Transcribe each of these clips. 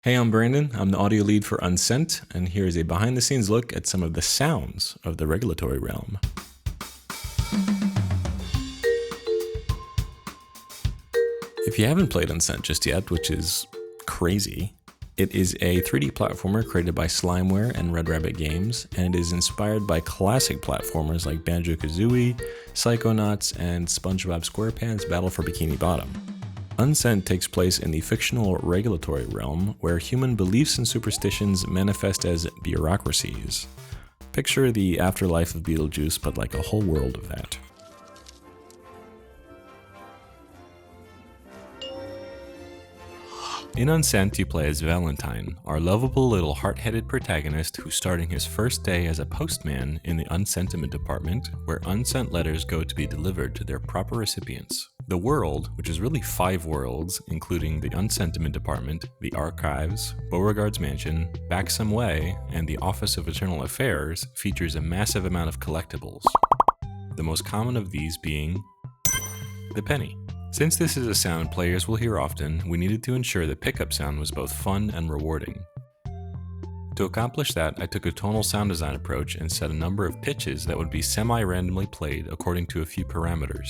Hey, I'm Brandon. I'm the audio lead for Unsent, and here is a behind-the-scenes look at some of the sounds of the regulatory realm. If you haven't played Unsent just yet, which is crazy, it is a 3D platformer created by Slimeware and Red Rabbit Games, and it is inspired by classic platformers like Banjo-Kazooie, Psychonauts, and SpongeBob SquarePants Battle for Bikini Bottom. Unsent takes place in the fictional regulatory realm, where human beliefs and superstitions manifest as bureaucracies. Picture the afterlife of Beetlejuice, but like a whole world of that. In Unsent, you play as Valentine, our lovable little heart-headed protagonist who's starting his first day as a postman in the unsentiment department, where unsent letters go to be delivered to their proper recipients. The world, which is really 5 worlds, including the unsentiment department, the archives, Beauregard's mansion, Back Some Way, and the Office of Eternal Affairs, features a massive amount of collectibles. The most common of these being the penny. Since this is a sound players will hear often, we needed to ensure the pickup sound was both fun and rewarding. To accomplish that, I took a tonal sound design approach and set a number of pitches that would be semi-randomly played according to a few parameters.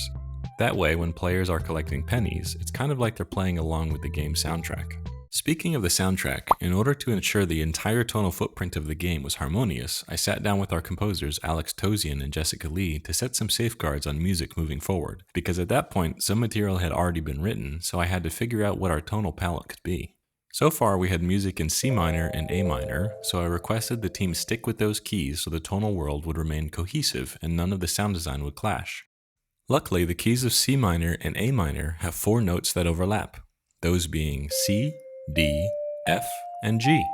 That way, when players are collecting pennies, it's kind of like they're playing along with the game's soundtrack. Speaking of the soundtrack, in order to ensure the entire tonal footprint of the game was harmonious, I sat down with our composers Alex Tozian and Jessica Lee to set some safeguards on music moving forward, because at that point some material had already been written, so I had to figure out what our tonal palette could be. So far we had music in C minor and A minor, so I requested the team stick with those keys so the tonal world would remain cohesive and none of the sound design would clash. Luckily, the keys of C minor and A minor have 4 notes that overlap, those being C, D, F, and G.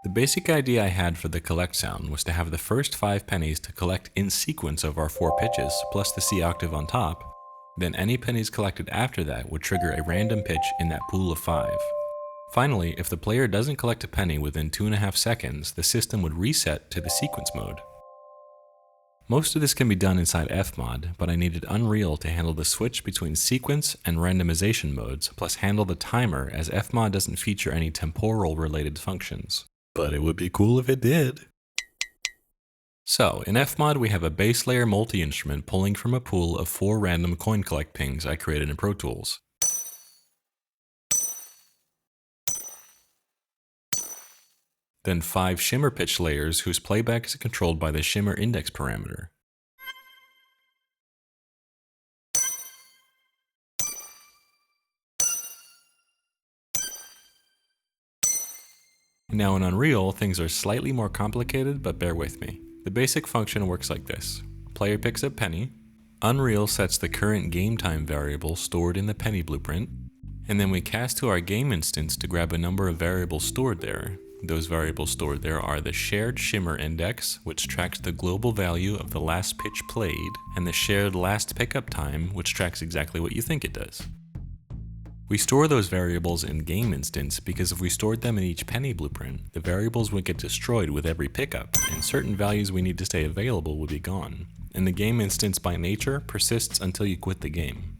The basic idea I had for the collect sound was to have the first 5 pennies to collect in sequence of our 4 pitches, plus the C octave on top. Then any pennies collected after that would trigger a random pitch in that pool of 5. Finally, if the player doesn't collect a penny within 2.5 seconds, the system would reset to the sequence mode. Most of this can be done inside FMOD, but I needed Unreal to handle the switch between sequence and randomization modes, plus handle the timer as FMOD doesn't feature any temporal related functions. But it would be cool if it did. So, in FMOD we have a base layer multi-instrument pulling from a pool of 4 random coin collect pings I created in Pro Tools. Then 5 shimmer pitch layers whose playback is controlled by the shimmer index parameter. Now in Unreal, things are slightly more complicated, but bear with me. The basic function works like this. Player picks up penny, Unreal sets the current game time variable stored in the penny blueprint, and then we cast to our game instance to grab a number of variables stored there. Those variables stored there are the shared shimmer index, which tracks the global value of the last pitch played, and the shared last pickup time, which tracks exactly what you think it does. We store those variables in game instance because if we stored them in each penny blueprint, the variables would get destroyed with every pickup, and certain values we need to stay available would be gone. And the game instance by nature persists until you quit the game.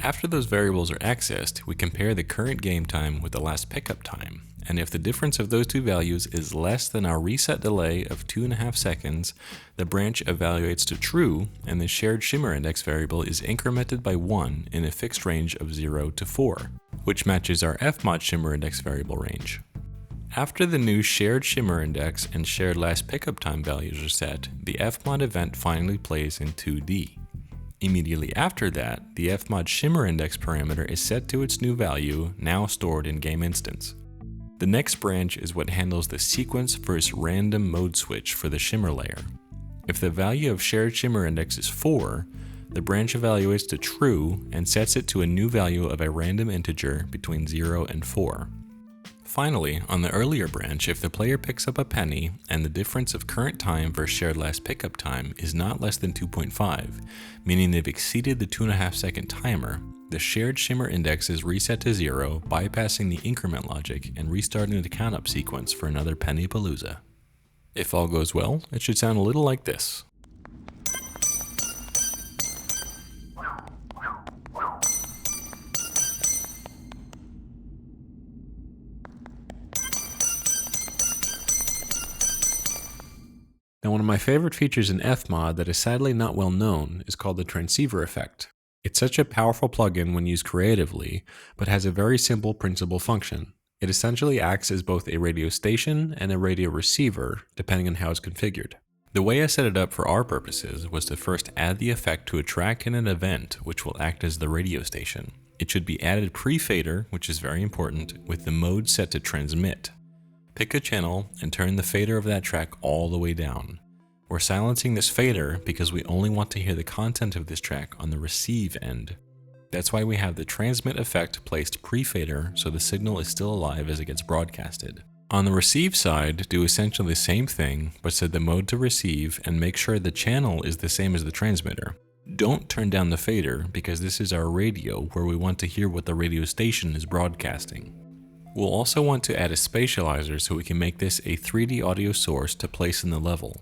After those variables are accessed, we compare the current game time with the last pickup time, and if the difference of those 2 values is less than our reset delay of 2.5 seconds, the branch evaluates to true, and the shared shimmer index variable is incremented by 1 in a fixed range of 0 to 4, which matches our FMOD shimmer index variable range. After the new shared shimmer index and shared last pickup time values are set, the FMOD event finally plays in 2D. Immediately after that, the FMOD shimmer index parameter is set to its new value, now stored in game instance. The next branch is what handles the sequence versus random mode switch for the shimmer layer. If the value of shared shimmer index is 4, the branch evaluates to true and sets it to a new value of a random integer between 0 and 4. Finally, on the earlier branch, if the player picks up a penny and the difference of current time versus shared last pickup time is not less than 2.5, meaning they've exceeded the 2.5 second timer, the shared shimmer index is reset to 0, bypassing the increment logic and restarting the count-up sequence for another penny palooza. If all goes well, it should sound a little like this. Now, one of my favorite features in FMOD that is sadly not well known is called the transceiver effect. It's such a powerful plugin when used creatively, but has a very simple principal function. It essentially acts as both a radio station and a radio receiver, depending on how it's configured. The way I set it up for our purposes was to first add the effect to a track in an event, which will act as the radio station. It should be added pre-fader, which is very important, with the mode set to transmit. Pick a channel and turn the fader of that track all the way down. We're silencing this fader because we only want to hear the content of this track on the receive end. That's why we have the transmit effect placed pre-fader so the signal is still alive as it gets broadcasted. On the receive side, do essentially the same thing, but set the mode to receive and make sure the channel is the same as the transmitter. Don't turn down the fader because this is our radio where we want to hear what the radio station is broadcasting. We'll also want to add a spatializer so we can make this a 3D audio source to place in the level.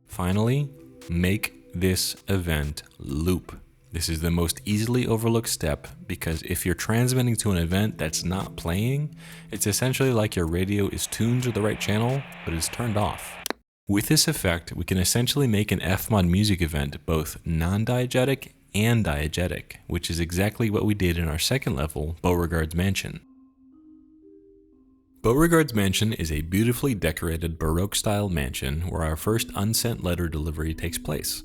Finally, make this event loop. This is the most easily overlooked step because if you're transmitting to an event that's not playing, it's essentially like your radio is tuned to the right channel, but it's turned off. With this effect, we can essentially make an FMOD music event both non-diegetic and diegetic, which is exactly what we did in our second level, Beauregard's Mansion. Beauregard's Mansion is a beautifully decorated Baroque-style mansion where our first unsent letter delivery takes place.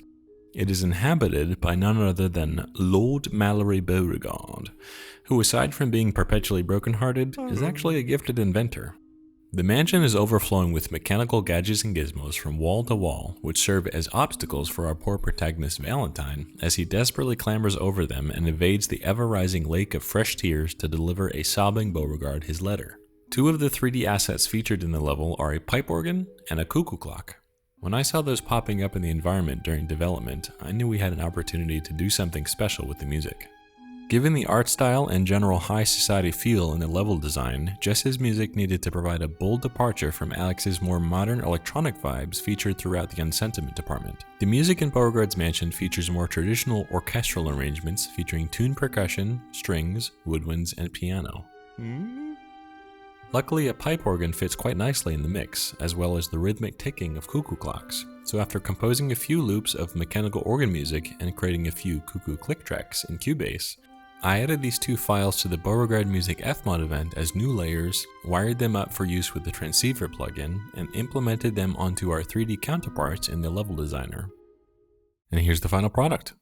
It is inhabited by none other than Lord Mallory Beauregard, who aside from being perpetually brokenhearted, is actually a gifted inventor. The mansion is overflowing with mechanical gadgets and gizmos from wall to wall, which serve as obstacles for our poor protagonist Valentine as he desperately clambers over them and evades the ever-rising lake of fresh tears to deliver a sobbing Beauregard his letter. Two of the 3D assets featured in the level are a pipe organ and a cuckoo clock. When I saw those popping up in the environment during development, I knew we had an opportunity to do something special with the music. Given the art style and general high society feel in the level design, Jess's music needed to provide a bold departure from Alex's more modern electronic vibes featured throughout the Unsent department. The music in Beauregard's Mansion features more traditional orchestral arrangements featuring tuned percussion, strings, woodwinds, and piano. Luckily, a pipe organ fits quite nicely in the mix, as well as the rhythmic ticking of cuckoo clocks. So after composing a few loops of mechanical organ music and creating a few cuckoo click tracks in Cubase, I added these two files to the Beauregard Music FMOD event as new layers, wired them up for use with the Transceiver plugin, and implemented them onto our 3D counterparts in the level designer. And here's the final product.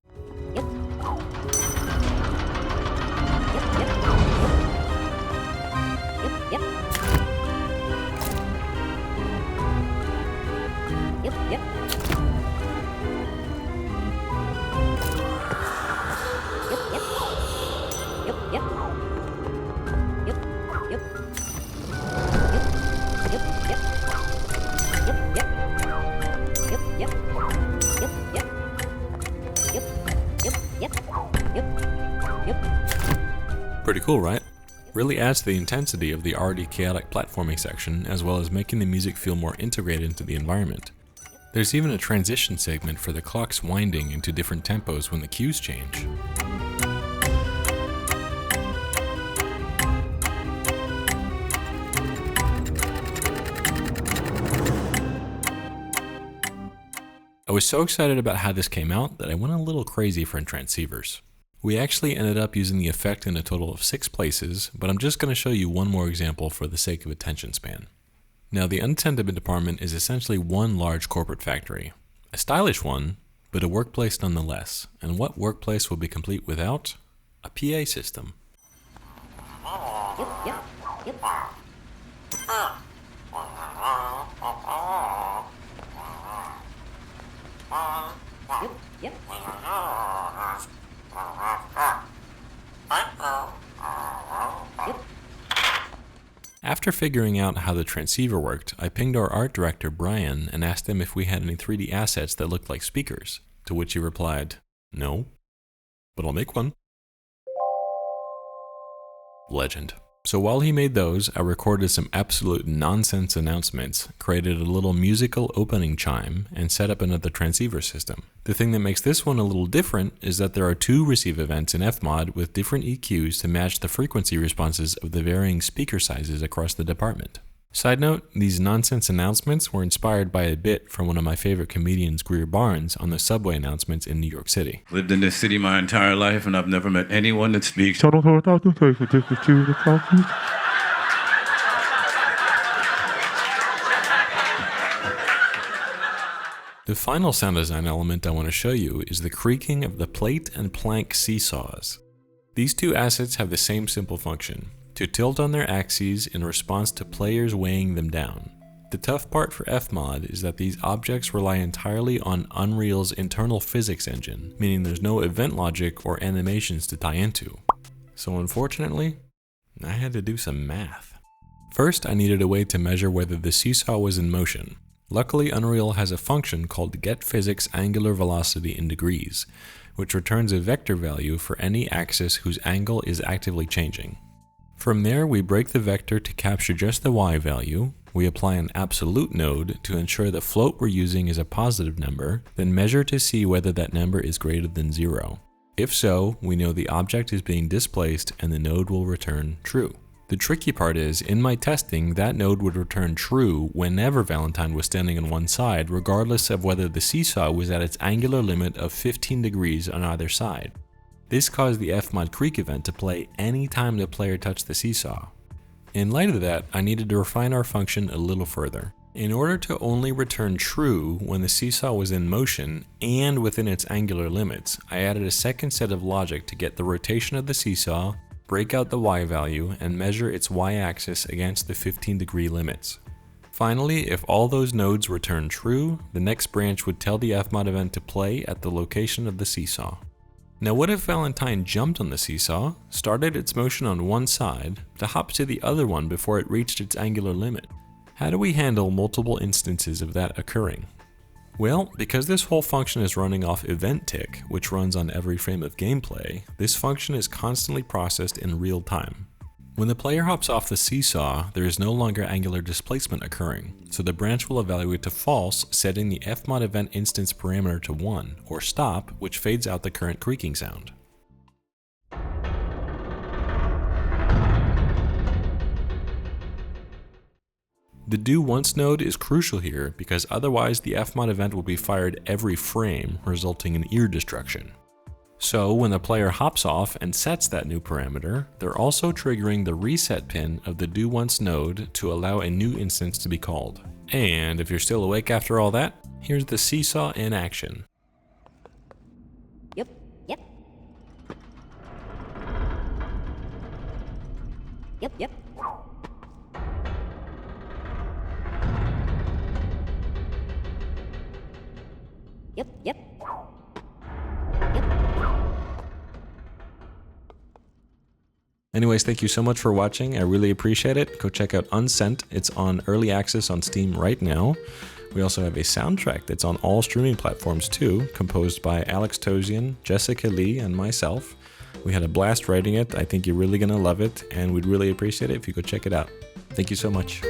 Pretty cool, right? Really adds to the intensity of the already chaotic platforming section, as well as making the music feel more integrated into the environment. There's even a transition segment for the clocks winding into different tempos when the cues change. I was so excited about how this came out that I went a little crazy for transceivers. We actually ended up using the effect in a total of 6 places, but I'm just going to show you one more example for the sake of attention span. Now, the Unsent department is essentially one large corporate factory. A stylish one, but a workplace nonetheless. And what workplace will be complete without? A PA system. After figuring out how the transceiver worked, I pinged our art director Brian and asked him if we had any 3D assets that looked like speakers, to which he replied, "No, but I'll make one." Legend. So while he made those, I recorded some absolute nonsense announcements, created a little musical opening chime, and set up another transceiver system. The thing that makes this one a little different is that there are 2 receive events in FMOD with different EQs to match the frequency responses of the varying speaker sizes across the department. Side note, these nonsense announcements were inspired by a bit from one of my favorite comedians, Greer, on the subway announcements in New York City. Lived in this city my entire life, and I've never met anyone that speaks. The final sound design element I want to show you is the creaking of the plate and plank seesaws. These two assets have the same simple function, to tilt on their axes in response to players weighing them down. The tough part for FMOD is that these objects rely entirely on Unreal's internal physics engine, meaning there's no event logic or animations to tie into. So unfortunately, I had to do some math. First, I needed a way to measure whether the seesaw was in motion. Luckily, Unreal has a function called getPhysicsAngularVelocity in degrees, which returns a vector value for any axis whose angle is actively changing. From there, we break the vector to capture just the y value, we apply an absolute node to ensure the float we're using is a positive number, then measure to see whether that number is greater than 0. If so, we know the object is being displaced and the node will return true. The tricky part is, in my testing, that node would return true whenever Valentine was standing on one side, regardless of whether the seesaw was at its angular limit of 15 degrees on either side. This caused the FMOD creak event to play any time the player touched the seesaw. In light of that, I needed to refine our function a little further. In order to only return true when the seesaw was in motion and within its angular limits, I added a second set of logic to get the rotation of the seesaw, break out the y value, and measure its y-axis against the 15-degree limits. Finally, if all those nodes return true, the next branch would tell the FMOD event to play at the location of the seesaw. Now what if Valentine jumped on the seesaw, started its motion on one side, to hop to the other one before it reached its angular limit? How do we handle multiple instances of that occurring? Well, because this whole function is running off event tick, which runs on every frame of gameplay, this function is constantly processed in real time. When the player hops off the seesaw, there is no longer angular displacement occurring, so the branch will evaluate to false, setting the FMOD event instance parameter to 1, or stop, which fades out the current creaking sound. The do once node is crucial here because otherwise the FMOD event will be fired every frame, resulting in ear destruction. So when the player hops off and sets that new parameter, they're also triggering the reset pin of the do once node to allow a new instance to be called. And if you're still awake after all that, here's the seesaw in action. Yep. Yep. Yep. Anyways, thank you so much for watching. I really appreciate it. Go check out Unsent. It's on early access on Steam right now. We also have a soundtrack that's on all streaming platforms too, composed by Alex Tosian, Jessica Lee, and myself. We had a blast writing it. I think you're really gonna love it, and we'd really appreciate it if you go check it out. Thank you so much.